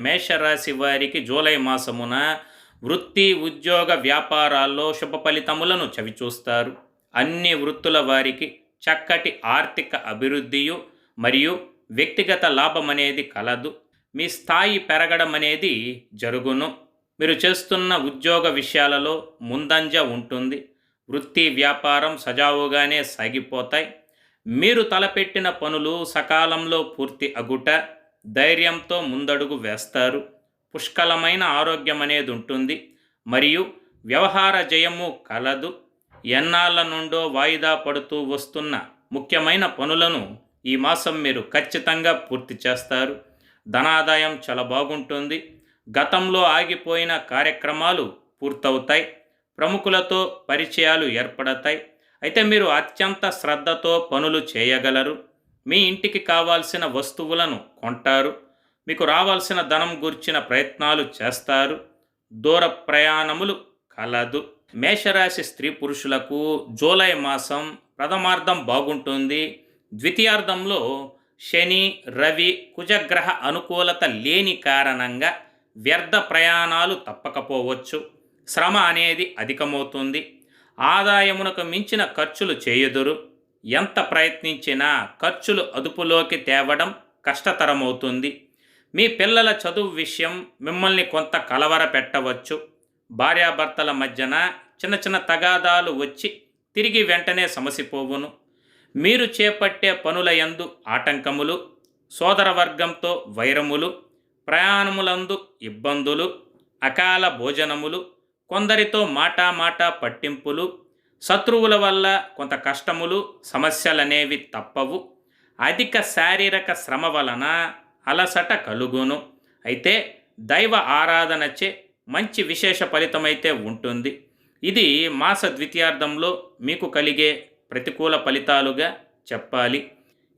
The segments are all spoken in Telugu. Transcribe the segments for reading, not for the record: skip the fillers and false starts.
మేషరాశి వారికి జూలై మాసమున వృత్తి ఉద్యోగ వ్యాపారాల్లో శుభ ఫలితములను చవిచూస్తారు. అన్ని వృత్తుల వారికి చక్కటి ఆర్థిక అభివృద్ధియు మరియు వ్యక్తిగత లాభం అనేది కలదు. మీ స్థాయి పెరగడం అనేది జరుగును. మీరు చేస్తున్న ఉద్యోగ విషయాలలో ముందంజ ఉంటుంది. వృత్తి వ్యాపారం సజావుగానే సాగిపోతాయి. మీరు తలపెట్టిన పనులు సకాలంలో పూర్తి అగుట, ధైర్యంతో ముందడుగు వేస్తారు. పుష్కలమైన ఆరోగ్యం అనేది ఉంటుంది మరియు వ్యవహార జయము కలదు. ఎన్నాళ్ళ నుండో వాయిదా పడుతూ వస్తున్న ముఖ్యమైన పనులను ఈ మాసం మీరు ఖచ్చితంగా పూర్తి చేస్తారు. ధనాదాయం చాలా బాగుంటుంది. గతంలో ఆగిపోయిన కార్యక్రమాలు పూర్తవుతాయి. ప్రముఖులతో పరిచయాలు ఏర్పడతాయి. అయితే మీరు అత్యంత శ్రద్ధతో పనులు చేయగలరు. మీ ఇంటికి కావాల్సిన వస్తువులను కొంటారు. మీకు రావాల్సిన ధనం గూర్చిన ప్రయత్నాలు చేస్తారు. దూర ప్రయాణములు కలదు. మేషరాశి స్త్రీ పురుషులకు జూలై మాసం ప్రథమార్థం బాగుంటుంది. ద్వితీయార్థంలో శని రవి కుజగ్రహ అనుకూలత లేని కారణంగా వ్యర్థ ప్రయాణాలు తప్పకపోవచ్చు. శ్రమ అనేది అధికమవుతుంది. ఆదాయమునకు మించిన ఖర్చులు చేయుదురు. ఎంత ప్రయత్నించినా ఖర్చులు అదుపులోకి తేవడం కష్టతరమవుతుంది. మీ పిల్లల చదువు విషయం మిమ్మల్ని కొంత కలవర పెట్టవచ్చు. భార్యాభర్తల మధ్యన చిన్న చిన్న తగాదాలు వచ్చి తిరిగి వెంటనే సమసిపోవును. మీరు చేపట్టే పనుల యందు ఆటంకములు, సోదరవర్గంతో వైరములు, ప్రయాణములందు ఇబ్బందులు, అకాల భోజనములు, కొందరితో మాటా పట్టింపులు, శత్రువుల వల్ల కొంత కష్టములు సమస్యలనేవి తప్పవు. అధిక శారీరక శ్రమ వలన అలసట కలుగును. అయితే దైవ ఆరాధనచే మంచి విశేష ఫలితమైతే ఉంటుంది. ఇది మాస ద్వితీయార్థంలో మీకు కలిగే ప్రతికూల ఫలితాలుగా చెప్పాలి.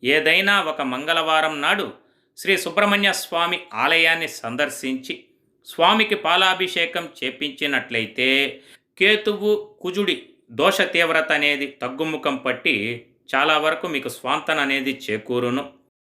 ఏదైనా ఒక మంగళవారం నాడు శ్రీ సుబ్రహ్మణ్య స్వామి ఆలయాన్ని సందర్శించి స్వామికి పాలాభిషేకం చేపించినట్లయితే కేతువు కుజుడి దోష తీవ్రత అనేది తగ్గుముఖం పట్టి చాలా వరకు మీకు స్వాంతన అనేది చేకూరును.